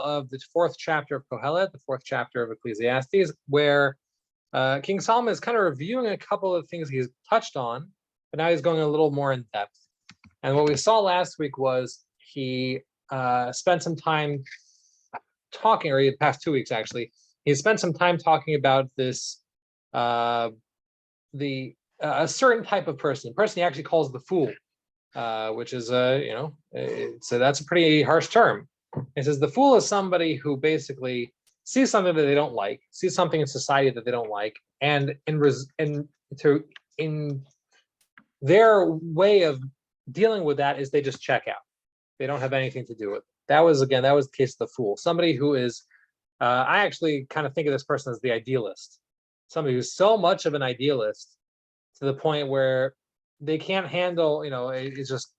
of the fourth chapter of Kohelet, the fourth chapter of Ecclesiastes, where King Solomon is kind of reviewing a couple of things he's touched on, but now he's going a little more in depth. And what we saw last week was he spent some time talking, or the past 2 weeks actually, he spent some time talking about this, a certain type of person he actually calls the fool, which is so that's a pretty harsh term. It says the fool is somebody who basically sees something that they don't like, sees something in society that they don't like, and in their way of dealing with that is they just check out. They don't have anything to do with it. That was the case of the fool. Somebody who is, I actually kind of think of this person as the idealist. Somebody who's so much of an idealist to the point where they can't handle, it's just,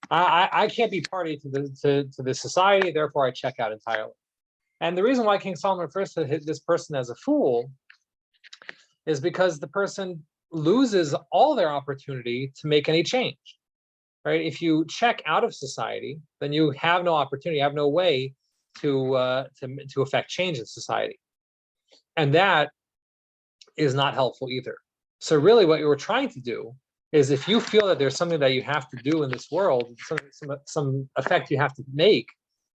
I can't be party to this society, therefore I check out entirely. And the reason why King Solomon refers to this person as a fool is because the person loses all their opportunity to make any change, right? If you check out of society, then you have no opportunity, you have no way to affect change in society. And that is not helpful either. So really what you were trying to do is, if you feel that there's something that you have to do in this world, some effect you have to make,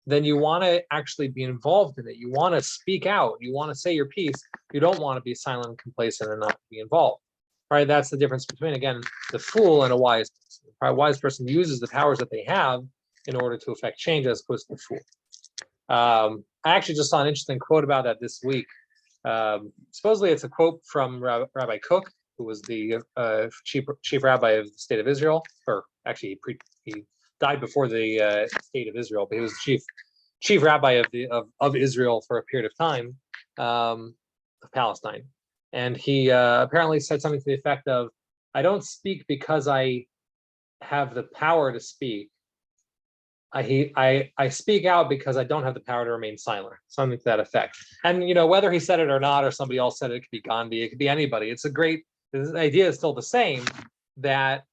then you want to actually be involved in it. You want to speak out. You want to say your piece. You don't want to be silent and complacent and not be involved. Right? That's the difference between, again, the fool and a wise person. A wise person uses the powers that they have in order to affect change, as opposed to the fool. I actually just saw an interesting quote about that this week. Supposedly it's a quote from Rabbi Cook, who was the chief rabbi of the state of Israel, or actually he died before the state of Israel, but he was the chief rabbi of Israel for a period of time, of Palestine. And he apparently said something to the effect of, "I don't speak because I have the power to speak. I speak out because I don't have the power to remain silent," something to that effect. And whether he said it or not, or somebody else said it, it could be Gandhi, it could be anybody. The idea is still the same, that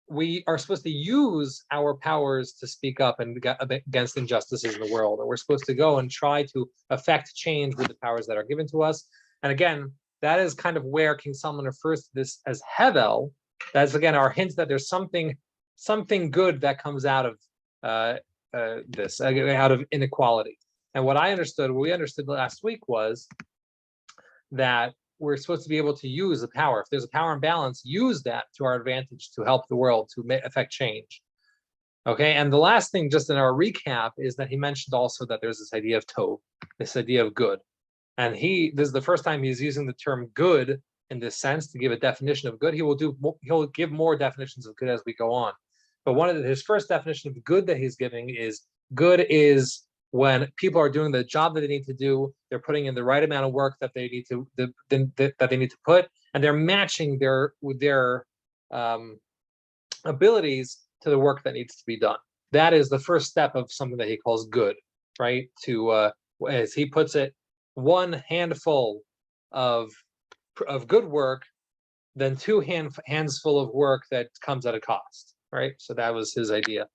we are supposed to use our powers to speak up and against injustices in the world, and we're supposed to go and try to affect change with the powers that are given to us. And again, that is kind of where King Solomon refers to this as hevel. That's again our hint that there's something good that comes out of this, out of inequality. And what we understood last week was that we're supposed to be able to use the power. If there's a power imbalance, use that to our advantage to help the world, to affect change. Okay, and the last thing, just in our recap, is that he mentioned also that there's this idea of tov, this idea of good. And this is the first time he's using the term good in this sense to give a definition of good. He'll give more definitions of good as we go on. But his first definition of good that he's giving is, good is when people are doing the job that they need to do, they're putting in the right amount of work that they need to put, and they're matching their abilities to the work that needs to be done. That is the first step of something that he calls good, right? To as he puts it, one handful of good work, then two hands full of work that comes at a cost, right? So that was his idea.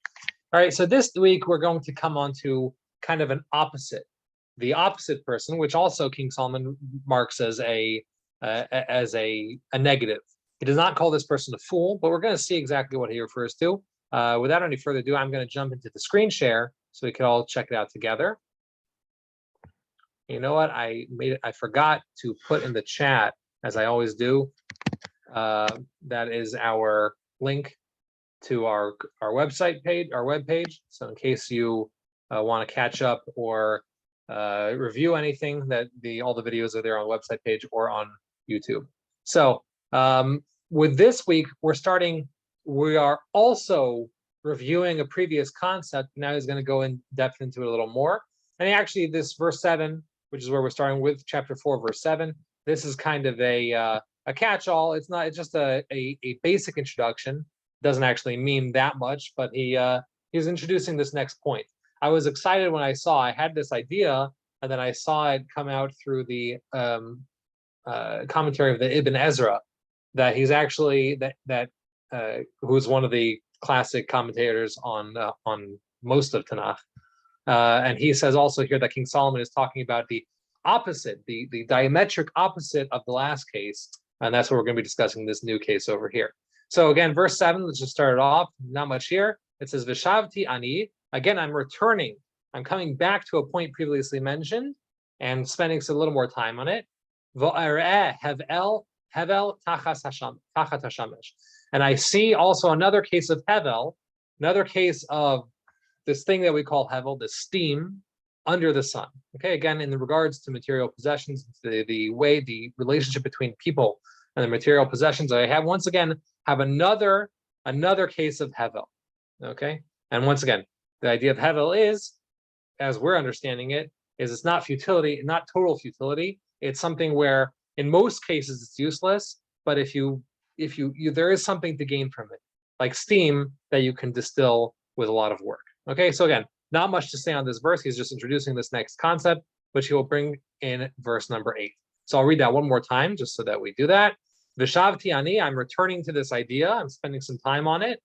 All right, so this week we're going to come on to kind of an opposite, the opposite person, which also King Solomon marks as a negative. He does not call this person a fool, but we're going to see exactly what he refers to. Without any further ado, I'm going to jump into the screen share so we can all check it out together. You know what? I forgot to put in the chat, as I always do. That is our link to our website page, our web page. So in case you want to catch up or review anything, that all the videos are there on the website page or on YouTube. So with this week, we are also reviewing a previous concept. Now he's going to go in depth into it a little more. And actually, this verse 7, which is where we're starting with, chapter 4, verse 7. This is kind of a catch-all. It's just a basic introduction. Doesn't actually mean that much, but he's introducing this next point. I was excited when I had this idea, and then I saw it come out through the commentary of the Ibn Ezra, that he's actually who's one of the classic commentators on most of Tanakh. And he says also here that King Solomon is talking about the opposite, the diametric opposite of the last case. And that's what we're going to be discussing in this new case over here. So again, verse 7, let's just start it off. Not much here. It says, Vishavti ani. Again, I'm returning. I'm coming back to a point previously mentioned and spending a little more time on it. Hevel tachat hashamesh. And I see also another case of Hevel, another case of this thing that we call Hevel, the steam under the sun. Okay, again, in regards to material possessions, the way, the relationship between people and the material possessions, I have once again have another case of Hevel. Okay, and once again, the idea of Hevel is, as we're understanding it, is it's not futility, not total futility. It's something where, in most cases, it's useless. But if you there is something to gain from it, like steam that you can distill with a lot of work. Okay, so again, not much to say on this verse. He's just introducing this next concept, which he will bring in verse number 8. So I'll read that one more time, just so that we do that. Vishavti ani, I'm returning to this idea. I'm spending some time on it.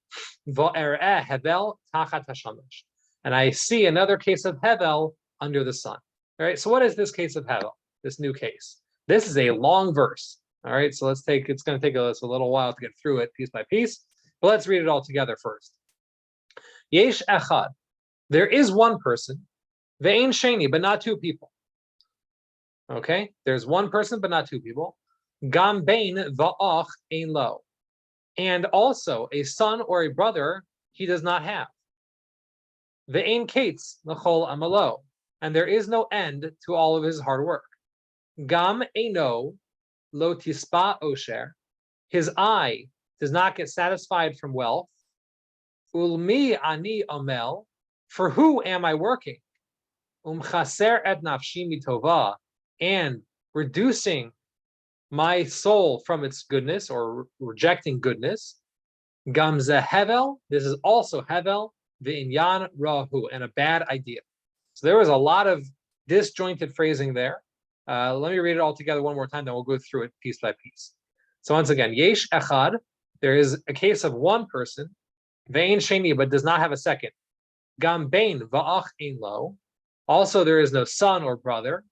Vo'ereh hevel tachat hashamesh. And I see another case of Hevel under the sun. All right, so what is this case of Hevel, this new case? This is a long verse. All right, so it's going to take us a little while to get through it piece by piece, but let's read it all together first. Yesh echad, there is one person, ve'ein sheni, but not two people. Okay, there's one person, but not two people. Gam bein va'ach ein lo, and also a son or a brother he does not have. Ve'ein kates l'chol amalo, and there is no end to all of his hard work. Gam eino lo tispa osher, his eye does not get satisfied from wealth. Ulmi ani omel, for who am I working? Chaser et nafshi mitova, and reducing my soul from its goodness, or rejecting goodness. Gam ze hevel, this is also hevel, v'inyan rahu, and a bad idea. So there was a lot of disjointed phrasing there. Let me read it all together one more time, then we'll go through it piece by piece. So once again, yesh echad, there is a case of one person, ve'ein sheni, but does not have a second. Gam bein va'ach ein lo, also there is no son or brother.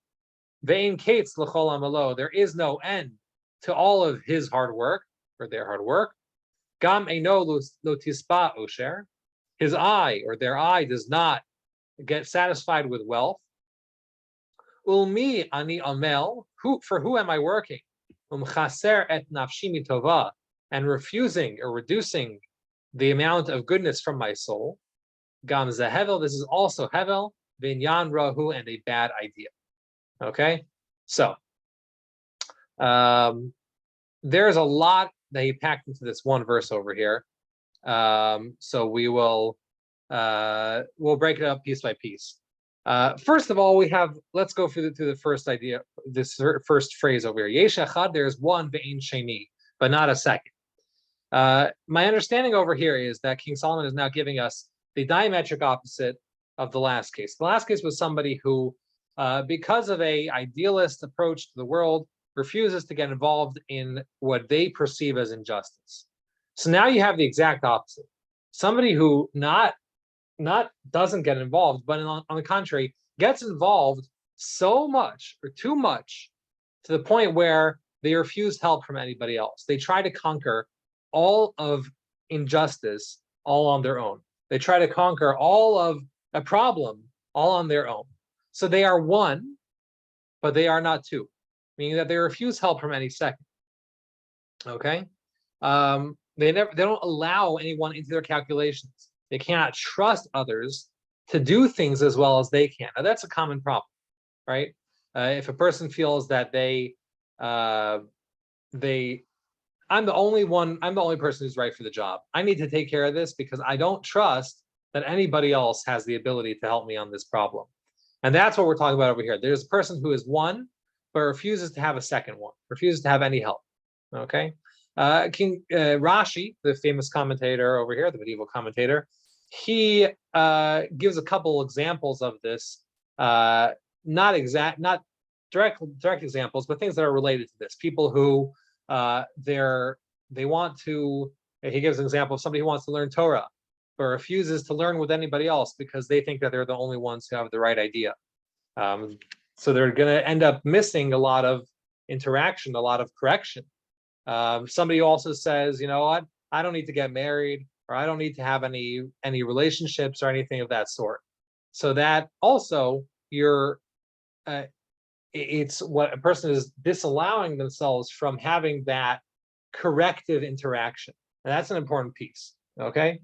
Ve'ein kates l'chol amalo, there is no end to all of his hard work, or their hard work. Gam eino lo tispa osher, his eye, or their eye, does not get satisfied with wealth. Ulmi ani amel, for who am I working? Chaser et nafshi mitova, and refusing or reducing the amount of goodness from my soul. Gam ze hevel, this is also hevel, v'inyan rahu, and a bad idea. Okay, so there's a lot that he packed into this one verse over here. So we'll break it up piece by piece. First of all, let's go through the first idea, this first phrase over here. Yesh echad, there's one ve'ein sheni, but not a second. My understanding over here is that King Solomon is now giving us the diametric opposite of the last case. The last case was somebody who, because of an idealist approach to the world, refuses to get involved in what they perceive as injustice. So now you have the exact opposite. Somebody who not doesn't get involved, but on the contrary, gets involved so much or too much to the point where they refuse help from anybody else. They try to conquer all of injustice all on their own. They try to conquer all of a problem all on their own. So they are one, but they are not two, meaning that they refuse help from any second. Okay, they don't allow anyone into their calculations. They cannot trust others to do things as well as they can. Now that's a common problem, right? If a person feels that I'm the only person who's right for the job. I need to take care of this because I don't trust that anybody else has the ability to help me on this problem. And that's what we're talking about over here. There's a person who is one, but refuses to have a second one, refuses to have any help. Okay. King Rashi, the famous commentator over here, the medieval commentator, he gives a couple examples of this, not direct examples, but things that are related to this. People who he gives an example of somebody who wants to learn Torah, but refuses to learn with anybody else because they think that they're the only ones who have the right idea. So they're going to end up missing a lot of interaction, a lot of correction. Somebody also says, you know what, I don't need to get married, or I don't need to have any relationships or anything of that sort. So that also it's what a person is disallowing themselves from having that corrective interaction. And that's an important piece. Okay.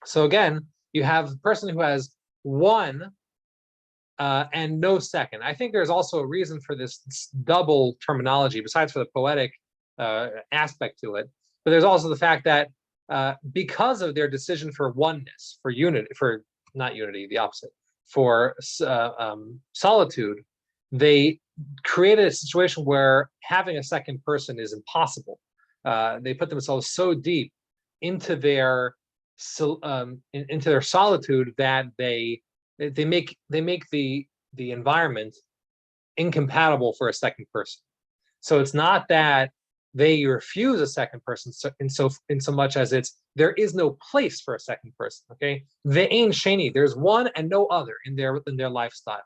So again, you have a person who has one and no second. I think there's also a reason for this double terminology, besides for the poetic aspect to it. But there's also the fact that because of their decision for oneness, for unity, for not unity, the opposite, for solitude, they created a situation where having a second person is impossible. They put themselves so deep into their solitude that they make the environment incompatible for a second person. So it's not that they refuse a second person in so much as there is no place for a second person. Okay, ve'ein sheni, there's one and no other in their lifestyle.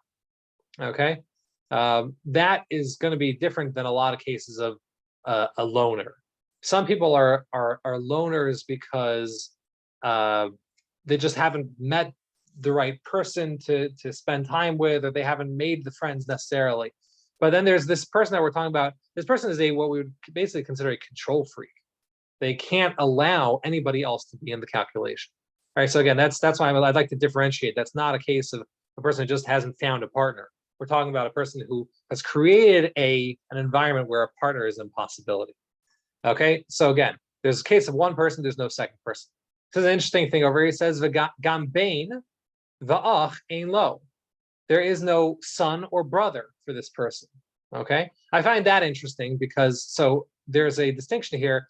Okay, that is going to be different than a lot of cases of a loner. Some people are loners because they just haven't met the right person to spend time with, or they haven't made the friends necessarily. But then there's this person that we're talking about. This person is what we would basically consider a control freak. They can't allow anybody else to be in the calculation. All right. So again, that's why I'd like to differentiate. That's not a case of a person who just hasn't found a partner. We're talking about a person who has created an environment where a partner is an impossibility. Okay. So again, there's a case of one person, there's no second person. So there's an interesting thing over here. It says Gambain va'ach ein lo. There is no son or brother for this person. Okay, I find that interesting because there's a distinction here.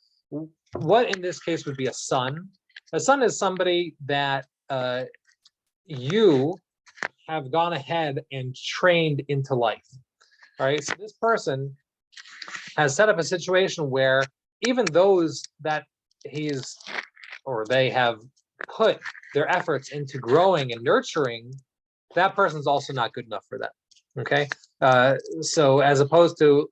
What in this case would be a son? A son is somebody that you have gone ahead and trained into life. All right, so this person has set up a situation where even those that they have put their efforts into growing and nurturing, that person's also not good enough for that. Okay, so as opposed to,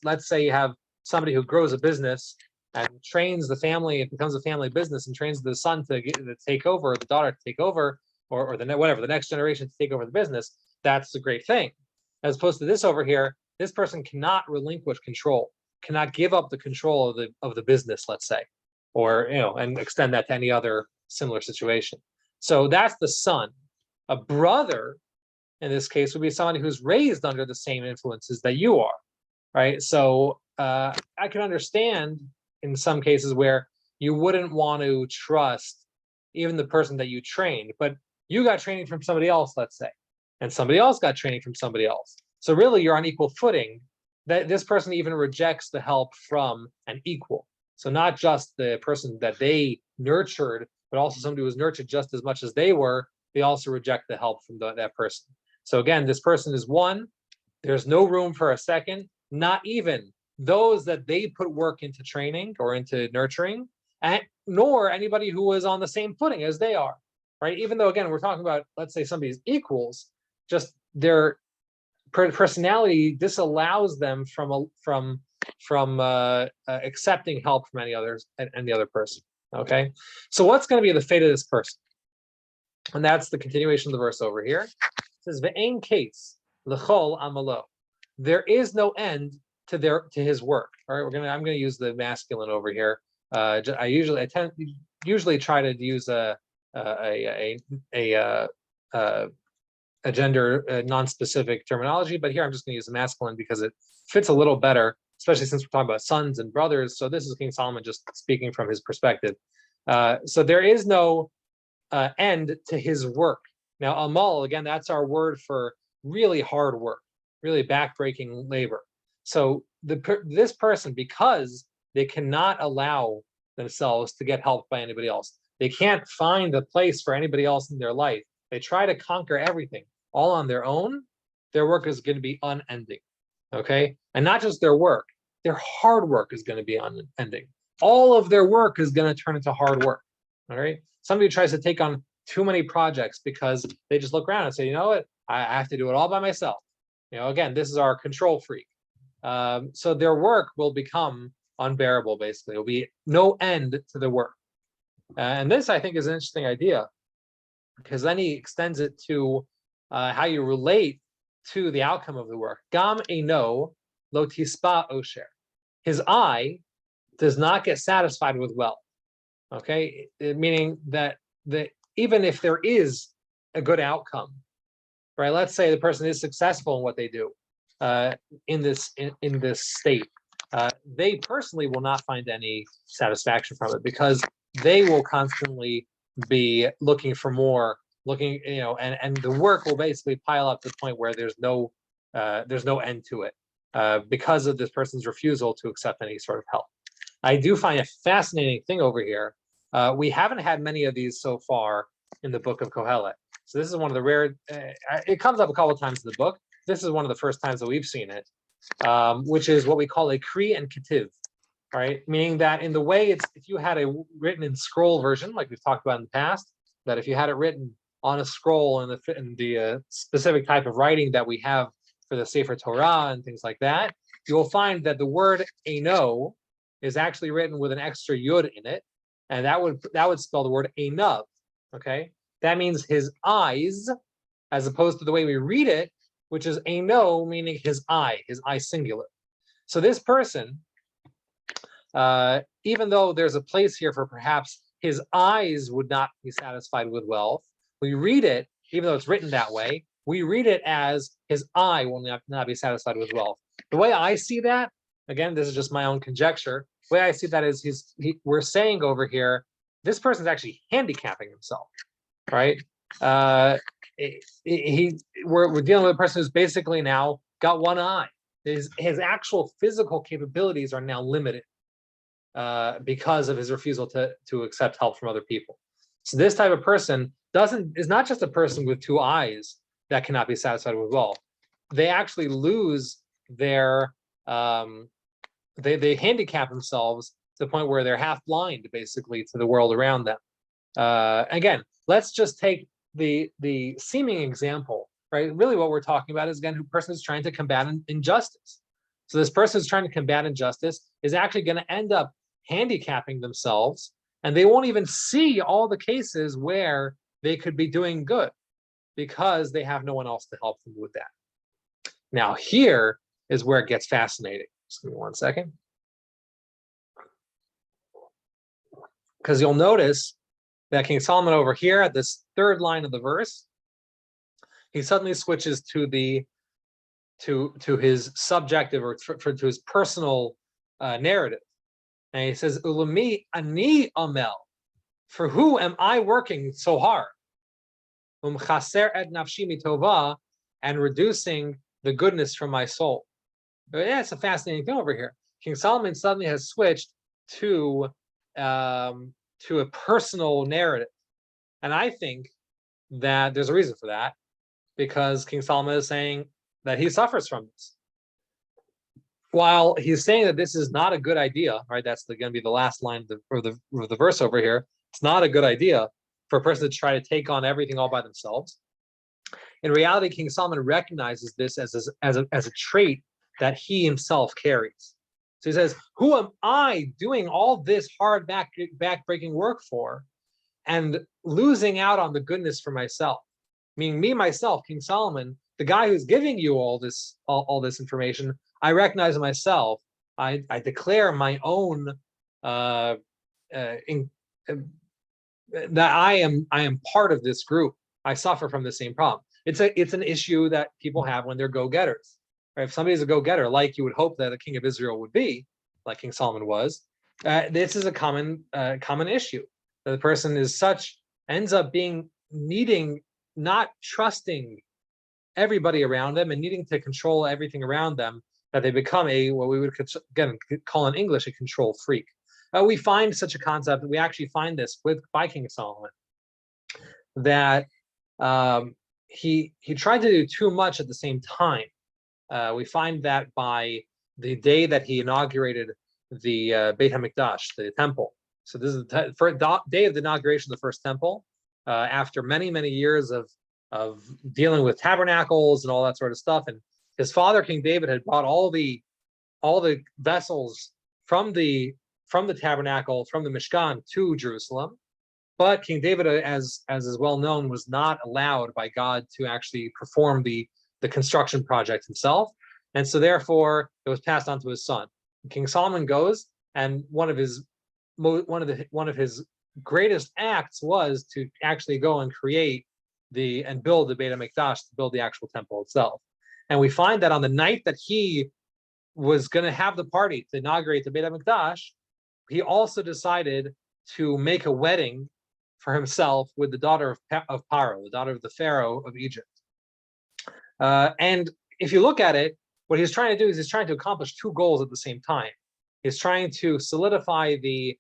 let's say you have somebody who grows a business and trains the family, it becomes a family business, and trains the son to take over, or the daughter to take over, or the next generation to take over the business. That's a great thing. As opposed to this over here, this person cannot relinquish control, cannot give up the control of the business, let's say, or and extend that to any other similar situation. So that's the son. A brother, in this case, would be someone who's raised under the same influences that you are, right? So I can understand in some cases where you wouldn't want to trust even the person that you trained, but you got training from somebody else, let's say, and somebody else got training from somebody else. So really, you're on equal footing. That this person even rejects the help from an equal. So not just the person that they nurtured, but also somebody who was nurtured just as much as they were. They also reject the help from that person. So again, this person is one. There's no room for a second, not even those that they put work into training or into nurturing, nor anybody who is on the same footing as they are, right? Even though, again, we're talking about, let's say, somebody's equals, just their personality disallows them from accepting help from any other person. Okay, so what's going to be the fate of this person? And that's the continuation of the verse over here. It says, "Ve'ein case l'chol amalo." There is no end to his work. All right, I'm gonna use the masculine over here. I usually try to use a gender non-specific terminology, but here I'm just going to use the masculine because it fits a little better, especially since we're talking about sons and brothers. So this is King Solomon just speaking from his perspective. So there is no end to his work. Now, amal, again, that's our word for really hard work, really backbreaking labor. So this person, because they cannot allow themselves to get helped by anybody else, they can't find a place for anybody else in their life. They try to conquer everything all on their own. Their work is going to be unending. Okay, and not just their work, their hard work is going to be unending. All of their work is going to turn into hard work. All right. Somebody who tries to take on too many projects because they just look around and say, you know what, I have to do it all by myself. Again, this is our control freak. So their work will become unbearable, basically. There'll be no end to the work. And this, I think, is an interesting idea, because then he extends it to how you relate to the outcome of the work. Gam eino lo tispa osher. His eye does not get satisfied with wealth. Okay, meaning that even if there is a good outcome, right? Let's say the person is successful in what they do in this state, they personally will not find any satisfaction from it, because they will constantly be looking for more, and the work will basically pile up to the point where there's no end to it, because of this person's refusal to accept any sort of help. I do find a fascinating thing over here. We haven't had many of these so far in the book of Kohelet. So this is one of the rare, it comes up a couple of times in the book. This is one of the first times that we've seen it, which is what we call a Kri and Ketiv, right? Meaning that in the way if you had a written in scroll version, like we've talked about in the past, that if you had it written on a scroll in the specific type of writing that we have for the Sefer Torah and things like that, you will find that the word eino is actually written with an extra yud in it, and that would spell the word einav. Okay, that means his eyes, as opposed to the way we read it, which is eino, meaning his eye singular. So this person, even though there's a place here for perhaps his eyes would not be satisfied with wealth, we read it, even though it's written that way, we read it as his eye will not be satisfied with wealth. The way I see that, again, this is just my own conjecture, the way I see that is we're saying over here, this person's actually handicapping himself, right? We're dealing with a person who's basically now got one eye. His actual physical capabilities are now limited because of his refusal to accept help from other people. So this type of person is not just a person with two eyes that cannot be satisfied with wealth. They actually lose their they handicap themselves to the point where they're half blind, basically, to the world around them. Again, let's just take the seeming example, right? Really what we're talking about is, again, who person is trying to combat injustice. So this person who's trying to combat injustice is actually going to end up handicapping themselves, and they won't even see all the cases where they could be doing good because they have no one else to help them with that. Now, here is where it gets fascinating. Just give me 1 second. Because you'll notice that King Solomon over here at this third line of the verse, he suddenly switches to his subjective, or to his personal narrative. And he says, Ulami ani amel, for who am I working so hard? Chaser et nafshi mitova, and reducing the goodness from my soul. But yeah, it's a fascinating thing over here. King Solomon suddenly has switched to a personal narrative. And I think that there's a reason for that, because King Solomon is saying that he suffers from this. While he's saying that this is not a good idea, right? That's going to be the last line of the verse over here. It's not a good idea for a person to try to take on everything all by themselves. In reality, King Solomon recognizes this as a trait that he himself carries. So he says, who am I doing all this hard back-breaking work for, and losing out on the goodness for myself? Meaning me, myself, King Solomon, the guy who's giving you all this information, I recognize myself. I declare my own that I am part of this group. I suffer from the same problem. It's an issue that people have when they're go-getters. Right? If somebody's a go-getter, like you would hope that a king of Israel would be, like King Solomon was, this is a common issue. That the person ends up not trusting everybody around them and needing to control everything around them, that they become what we would again call in English a control freak. We find such a concept, we actually find this by King Solomon, that he tried to do too much at the same time. We find that by the day that he inaugurated the Beit HaMikdash, the temple, So this is the day of the inauguration of the first temple. After many, many years of dealing with tabernacles and all that sort of stuff, and his father King David had brought all the vessels from the tabernacle, from the Mishkan to Jerusalem. But King David, as is well known, was not allowed by God to actually perform the construction project himself, and so therefore it was passed on to his son. King Solomon goes, and one of his greatest acts was to actually go and create and build the Beit HaMikdash, to build the actual temple itself. And we find that on the night that he was going to have the party to inaugurate the Beit HaMikdash, he also decided to make a wedding for himself with the daughter of Paro, the daughter of the Pharaoh of Egypt. And if you look at it, what he's trying to do is he's trying to accomplish two goals at the same time. He's trying to solidify the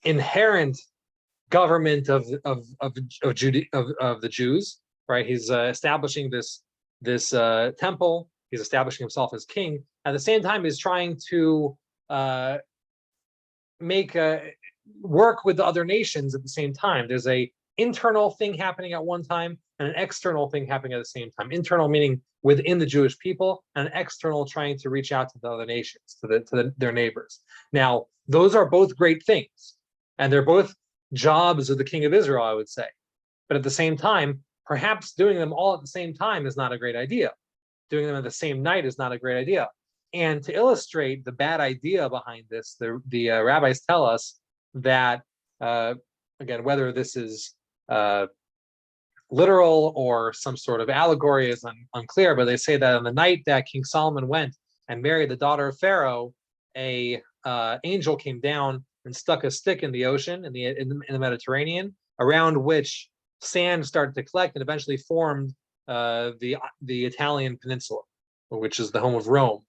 inherent government of the Jews, right? He's establishing this temple. He's establishing himself as king. At the same time, he's trying to work with the other nations at the same time. There's a internal thing happening at one time and an external thing happening at the same time. Internal meaning within the Jewish people, and external trying to reach out to the other nations, to their neighbors. Now, those are both great things, and they're both jobs of the king of Israel, I would say. But at the same time, perhaps doing them all at the same time is not a great idea. Doing them at the same night is not a great idea. And to illustrate the bad idea behind this, the rabbis tell us that, again, whether this is literal or some sort of allegory is unclear, but they say that on the night that King Solomon went and married the daughter of Pharaoh, a angel came down and stuck a stick in the ocean, in the Mediterranean, around which sand started to collect and eventually formed the Italian peninsula, which is the home of Rome.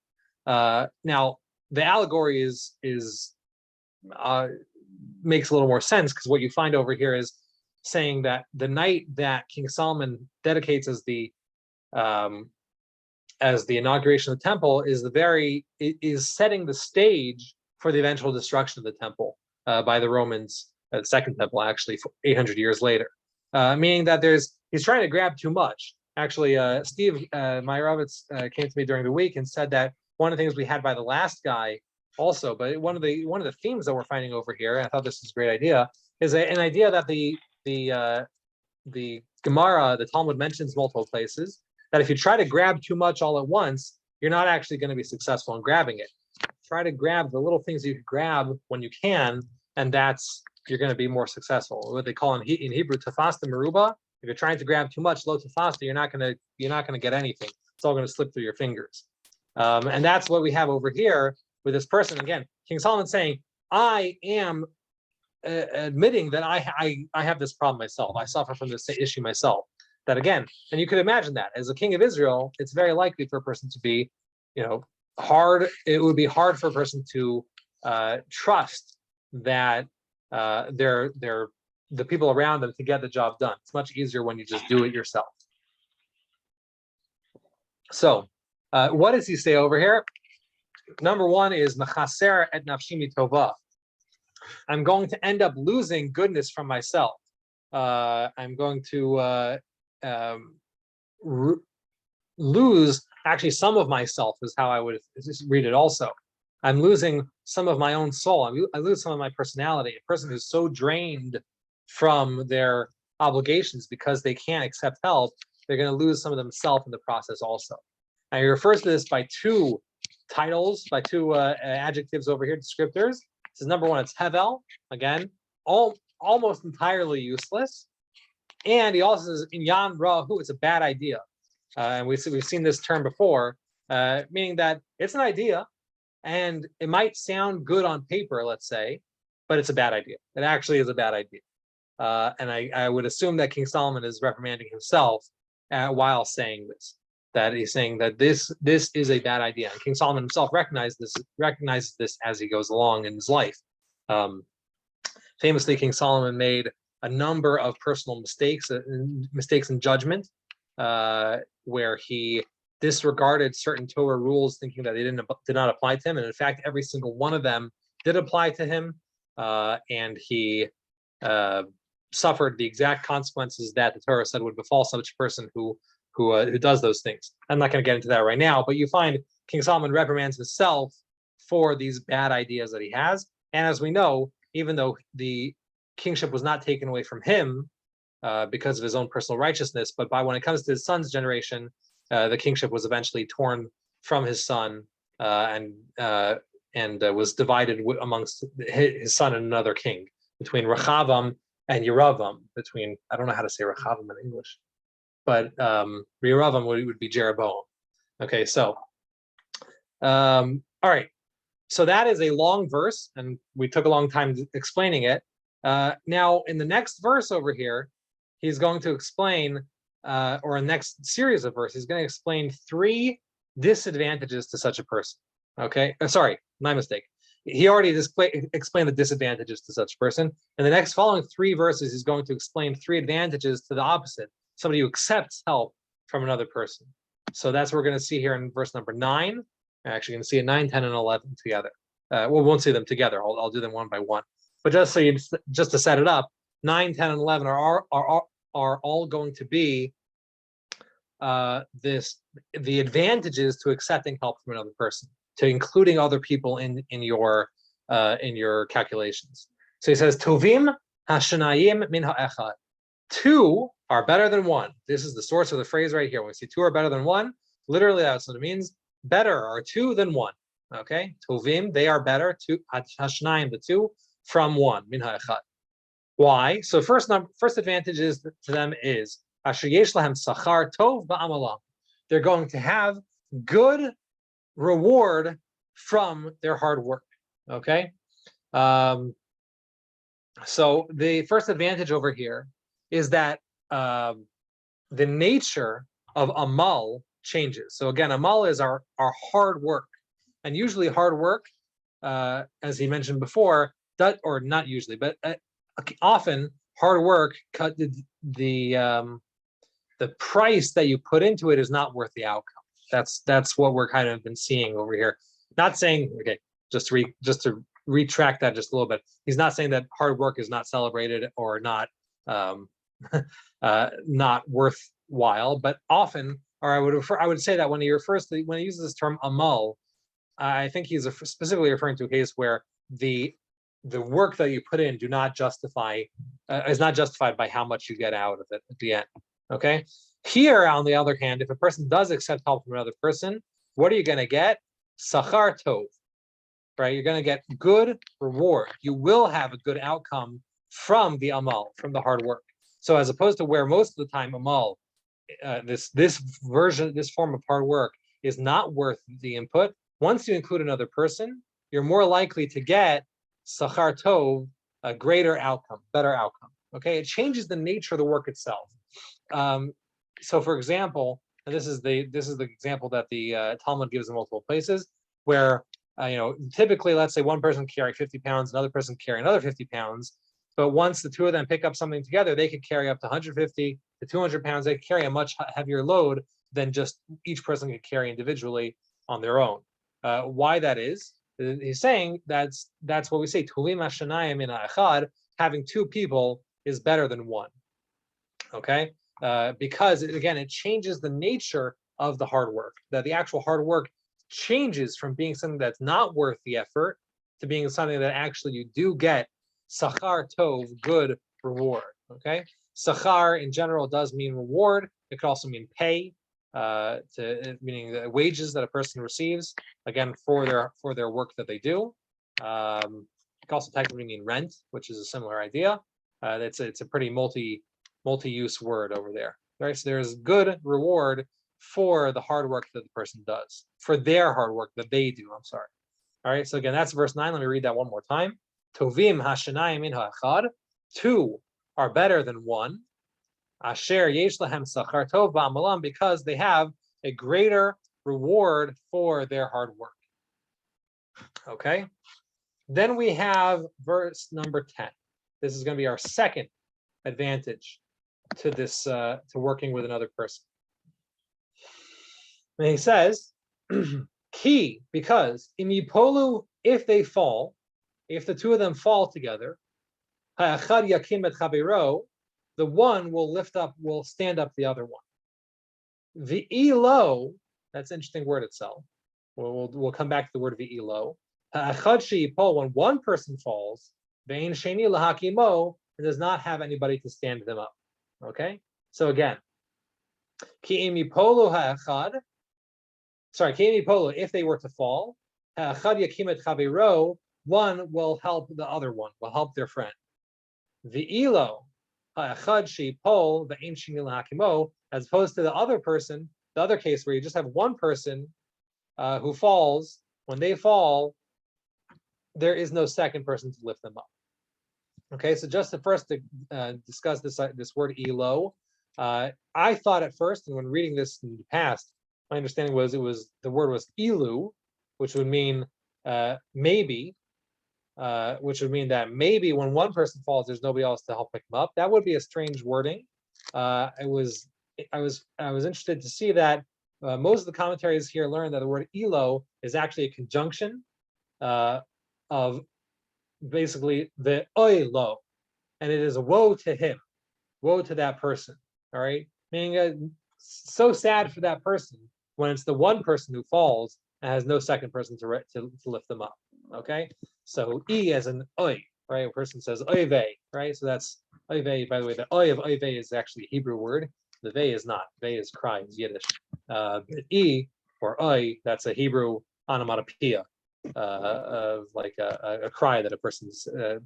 Now, the allegory makes a little more sense, because what you find over here is saying that the night that King Solomon dedicates as the inauguration of the temple is setting the stage for the eventual destruction of the temple by the Romans, the second temple, actually 800 years later. Meaning that he's trying to grab too much. Actually, Steve Meyerowitz came to me during the week and said that one of the things we had by the last guy also, but one of the themes that we're finding over here, I thought this was a great idea, is an idea that the Gemara, the Talmud, mentions multiple places, that if you try to grab too much all at once, you're not actually going to be successful in grabbing it. Try to grab the little things you can grab when you can, and you're going to be more successful. What they call in Hebrew tafasta meruba. If you're trying to grab too much lo tafasta, you're not going to get anything. It's all going to slip through your fingers. And that's what we have over here with this person. Again, King Solomon saying, I am admitting that I have this problem myself. I suffer from this issue myself. That again, and you could imagine that as a king of Israel, it's very likely for a person to be, hard. It would be hard for a person to trust that the people around them to get the job done. It's much easier when you just do it yourself. So, what does he say over here? Number one is mechaser et nafshi mitova. I'm going to end up losing goodness from myself. I'm going to lose actually some of myself, is how I would read it also. I'm losing some of my own soul. I lose some of my personality. A person who's so drained from their obligations because they can't accept help, they're going to lose some of themselves in the process also. And he refers to this by two titles, by two adjectives over here, descriptors. This is number one, it's hevel, again, almost entirely useless. And he also says inyan rahu, it's a bad idea. And we've seen this term before, meaning that it's an idea and it might sound good on paper, let's say, but it's a bad idea. It actually is a bad idea. And I would assume that King Solomon is reprimanding himself while saying this, that he's saying that this is a bad idea. And King Solomon himself recognizes this as he goes along in his life. Famously, King Solomon made a number of personal mistakes in judgment, where he disregarded certain Torah rules, thinking that they did not apply to him. And in fact, every single one of them did apply to him, and he suffered the exact consequences that the Torah said would befall such a person who does those things. I'm not going to get into that right now, but you find King Solomon reprimands himself for these bad ideas that he has. And as we know, even though the kingship was not taken away from him because of his own personal righteousness, but when it comes to his son's generation, the kingship was eventually torn from his son and was divided amongst his son and another king, between Rechavam and Yeravam. I don't know how to say Rechavam in English, but Yeravam would be Jeroboam. Okay, so all right. So that is a long verse, and we took a long time explaining it. Now, in the next verse over here, he's going to explain, or a next series of verses, he's going to explain 3 disadvantages to such a person. Okay, sorry, my mistake. He already explained the disadvantages to such a person. In the next following 3 verses, he's going to explain 3 advantages to the opposite, somebody who accepts help from another person. So that's what we're going to see here in verse number 9. I'm actually going to see it 9, 10, and 11 together. Well, we won't see them together. I'll do them one by one. But just to set it up, 9, 10, and 11 are all going to be the advantages to accepting help from another person, to including other people in your calculations. So he says, Tovim hashanayim min ha'echad. 2 are better than 1. This is the source of the phrase right here. When we say 2 are better than 1, literally that's what it means. Better are 2 than 1. Okay, Tovim, they are better. 2 hashnayim, the 2 from 1 min ha'echad. Why? So first advantage is to them is asher yesh lahem sachar tov ba'amalam. They're going to have good reward from their hard work. Okay, so the first advantage over here is that the nature of amal changes. So again, amal is our hard work, and usually hard work, as he mentioned before, or not usually, but often hard work cut the price that you put into it is not worth the outcome. That's what we're kind of been seeing over here. Not saying, okay, just to retract that just a little bit. He's not saying that hard work is not celebrated or not not worthwhile, but often, or I would say that when he uses this term amal, I think he's specifically referring to a case where the work that you put in is not justified by how much you get out of it at the end. Okay. Here, on the other hand, if a person does accept help from another person, what are you going to get? Sachar tov, right? You're going to get good reward. You will have a good outcome from the amal, from the hard work. So as opposed to where most of the time amal, this form of hard work is not worth the input. Once you include another person, you're more likely to get sachar tov, a greater outcome, better outcome. Okay, it changes the nature of the work itself. So, for example, and this is the example that the Talmud gives in multiple places, where typically, let's say one person carry 50 pounds, another person carry another 50 pounds, but once the two of them pick up something together, they could carry up to 150 to 200 pounds. They could carry a much heavier load than just each person could carry individually on their own. Why that is? He's saying that's what we say. Tuvim hashanayim min ha'echad. Having 2 people is better than 1. Okay, because it changes the nature of the hard work. That the actual hard work changes from being something that's not worth the effort to being something that actually you do get sachar tov, good reward. Okay, sachar in general does mean reward. It could also mean pay, meaning the wages that a person receives, again, for their work that they do. It could also technically mean rent, which is a similar idea. It's a pretty multi-use word over there, right? So there's good reward for the hard work that the person does, for their hard work that they do. I'm sorry. All right. So again, that's verse 9. Let me read that one more time. Tovim hashanayim min ha'echad. 2 are better than 1. Asher yesh lahem sachar tov ba'amalam, because they have a greater reward for their hard work. Okay. Then we have verse number 10. This is going to be our second advantage to this, to working with another person. And he says, key, because imipolu, if they fall, if the two of them fall together, ha'achad yakim et chaviro, the one will stand up the other one. Ve'ilo, that's an interesting word itself. We'll come back to the word ve'ilo. Ha'achad she'ipol, when one person falls, ve'in sheni lahakimo, it does not have anybody to stand them up. Okay, so again, ki imipolu ha'achad. Sorry, ki imipolu, if they were to fall, ha'achad yakim et chaviro, one will help the other one, will help their friend. Ve'ilo, ha'achad she'ipol, ve'in sheni lahakimo, as opposed to the other person, the other case where you just have one person who falls. When they fall, there is no second person to lift them up. Okay, so just to first discuss this word elo, I thought at first, and when reading this in the past, my understanding was the word was ilu, which would mean maybe, which would mean that maybe when one person falls, there's nobody else to help pick them up. That would be a strange wording. I was interested to see that most of the commentaries here learn that the word elo is actually a conjunction of basically the oilo, and it is a woe to him, woe to that person. All right, meaning so sad for that person when it's the one person who falls and has no second person to lift them up. Okay, so e as an oy, right? A person says oyve, right? So that's oyve. By the way, the oy of oyve is actually a Hebrew word. The ve is not. Ve is cry, is Yiddish. E or oy, that's a Hebrew onomatopoeia. Of like a cry that a person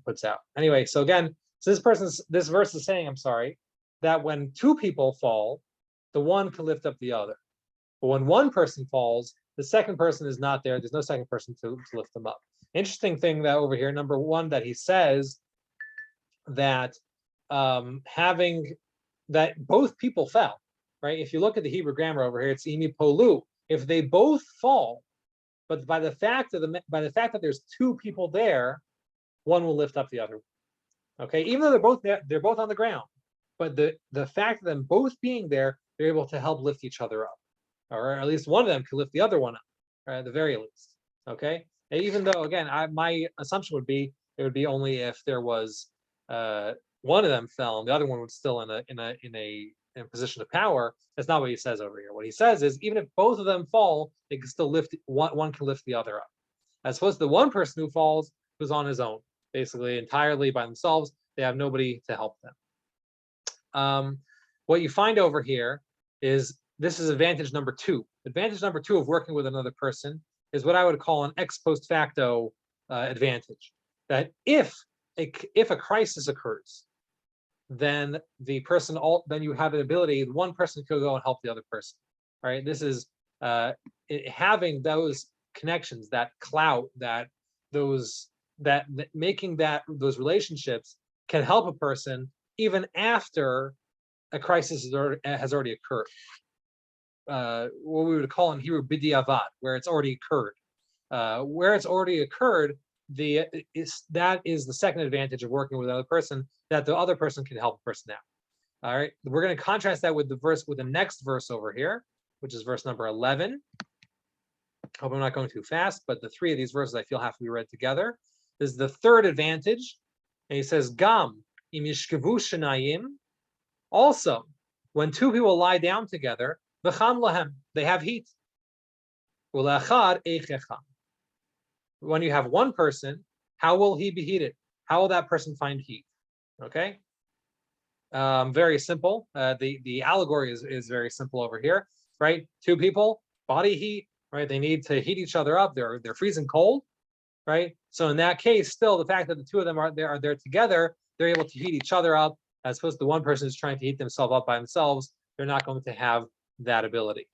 puts out. Anyway, so again, so this verse is saying, I'm sorry, that when two people fall, the one can lift up the other. But when one person falls, the second person is not there. There's no second person to lift them up. Interesting thing that over here, number one, that he says that having that both people fell, right? If you look at the Hebrew grammar over here, it's imi polu. If they both fall, but by the fact that there's two people there, one will lift up the other. Okay, even though they're both on the ground, but the fact of them both being there, they're able to help lift each other up, or at least one of them can lift the other one up, right, at the very least. Okay, and even though again, my assumption would be it would be only if there was one of them fell and the other one was still in a position of power. That's not what he says over here. What he says is even if both of them fall, they can still lift one can lift the other up. As opposed to the one person who falls who's on his own, basically entirely by themselves. They have nobody to help them. What you find over here is this is advantage number two. Advantage number two of working with another person is what I would call an ex post facto advantage. That if a crisis occurs, then then you have an ability, one person could go and help the other person. Right? This is having those connections, that clout, making those relationships can help a person even after a crisis has already occurred. What we would call in Hebrew bidiavad, where it's already occurred. Where it's already occurred, that is the second advantage of working with another person, that the other person can help a person out. All right, we're going to contrast that with the next verse over here, which is verse number 11. Hope I'm not going too fast, but the three of these verses I feel have to be read together. This is the third advantage, and he says, "Gam im yishkevu shenayim." Also, when two people lie down together, v'cham lahem, they have heat. U'le'achad eichecham. When you have one person, how will he be heated? How will that person find heat? Okay, very simple. The allegory is very simple over here, right? Two people, body heat, right? They need to heat each other up. They're freezing cold, right? So in that case, still the fact that the two of them are there together, they're able to heat each other up, as opposed to one person is trying to heat themselves up by themselves. They're not going to have that ability.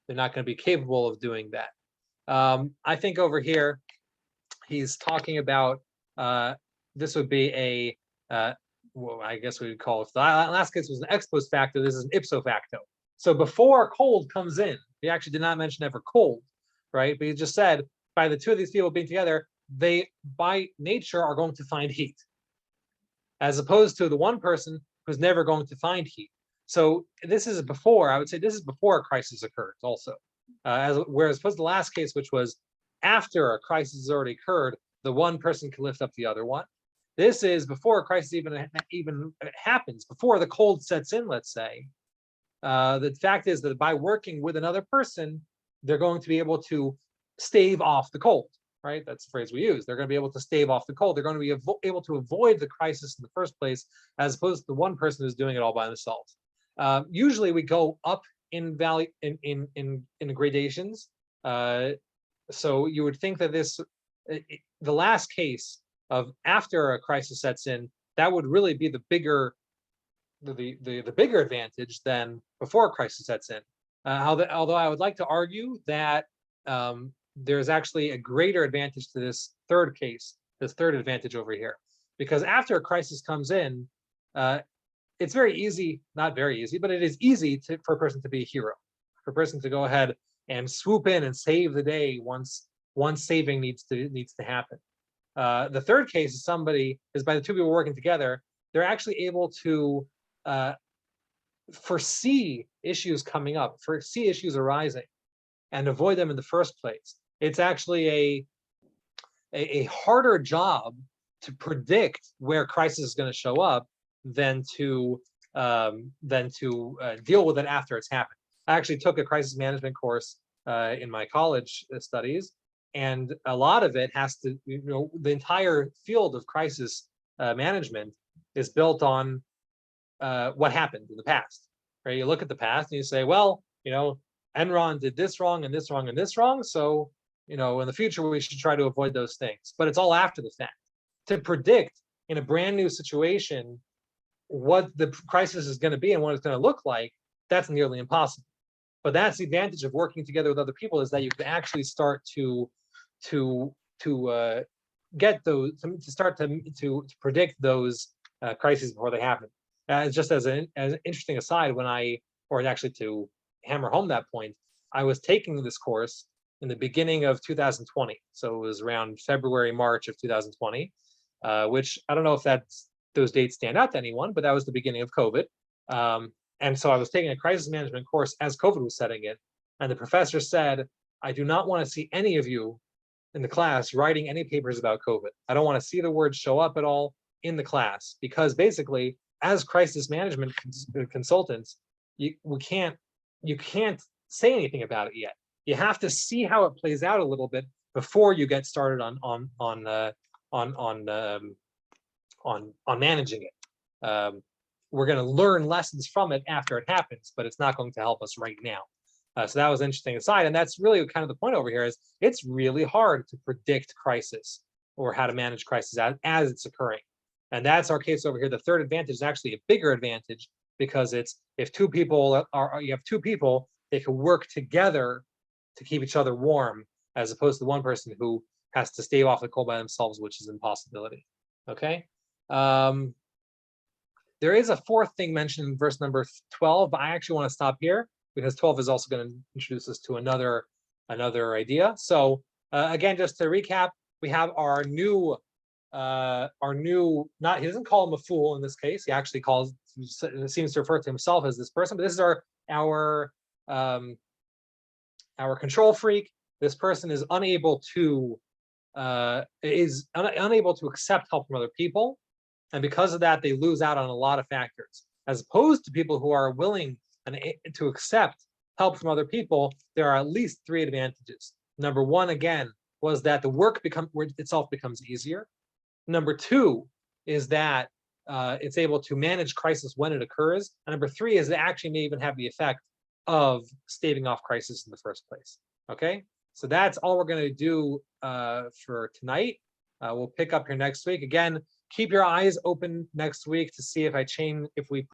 They're not going to be capable of doing that. I think over here, he's talking about this would be well, I guess we would call it, the last case was an ex post facto, this is an ipso facto. So before cold comes in, he actually did not mention ever cold, right? But he just said by the two of these people being together, they by nature are going to find heat, as opposed to the one person who's never going to find heat. So this is before, I would say this is before a crisis occurs also. Whereas opposed to the last case, which was after a crisis has already occurred, the one person can lift up the other one. This is before a crisis even happens, before the cold sets in, let's say. The fact is that by working with another person, they're going to be able to stave off the cold, right? That's the phrase we use. They're going to be able to stave off the cold. They're going to be able to avoid the crisis in the first place, as opposed to the one person who's doing it all by themselves. Usually we go up in value in gradations. So you would think that the last case of after a crisis sets in, that would really be the bigger advantage than before a crisis sets in. Although I would like to argue that there's actually a greater advantage to this third case, this third advantage over here, because after a crisis comes in, it's very easy, not very easy, but it is easy for a person to be a hero, for a person to go ahead and swoop in and save the day once saving needs to happen. The third case is by the two people working together, they're actually able to foresee issues coming up, foresee issues arising, and avoid them in the first place. It's actually a harder job to predict where crisis is going to show up than to deal with it after it's happened. I actually took a crisis management course in my college studies, and a lot of it has to, the entire field of crisis management is built on what happened in the past, right? You look at the past and you say, well, Enron did this wrong and this wrong and this wrong, so in the future we should try to avoid those things. But it's all after the fact. To predict in a brand new situation what the crisis is going to be and what it's going to look like, that's nearly impossible. But that's the advantage of working together with other people, is that you can actually start to get those, to predict those crises before they happen. Just as an interesting aside, to hammer home that point, I was taking this course in the beginning of 2020. So it was around February, March of 2020, which I don't know if those dates stand out to anyone, but that was the beginning of COVID. And so I was taking a crisis management course as COVID was setting in. And the professor said, I do not want to see any of you in the class writing any papers about COVID. I don't want to see the words show up at all in the class, because basically, as crisis management consultants, you can't say anything about it yet. You have to see how it plays out a little bit before you get started on managing it. We're going to learn lessons from it after it happens, but it's not going to help us right now. So that was an interesting aside, and that's really kind of the point over here. Is it's really hard to predict crisis or how to manage crisis as it's occurring. And that's our case over here. The third advantage is actually a bigger advantage, because it's if you have two people, they can work together to keep each other warm, as opposed to one person who has to stave off the cold by themselves, which is an impossibility. Okay. There is a fourth thing mentioned in verse number 12, but I actually want to stop here, because 12 is also going to introduce us to another idea. So again, just to recap, we have our new, he doesn't call him a fool in this case. He actually seems to refer to himself as this person, but this is our control freak. This person is unable to accept help from other people. And because of that, they lose out on a lot of factors. As opposed to people who are willing to accept help from other people, there are at least three advantages. Number one, again, was that the work itself becomes easier. Number two is that it's able to manage crisis when it occurs. And number three is it actually may even have the effect of staving off crisis in the first place. Okay, so that's all we're going to do for tonight. We'll pick up here next week. Again, keep your eyes open next week to see if we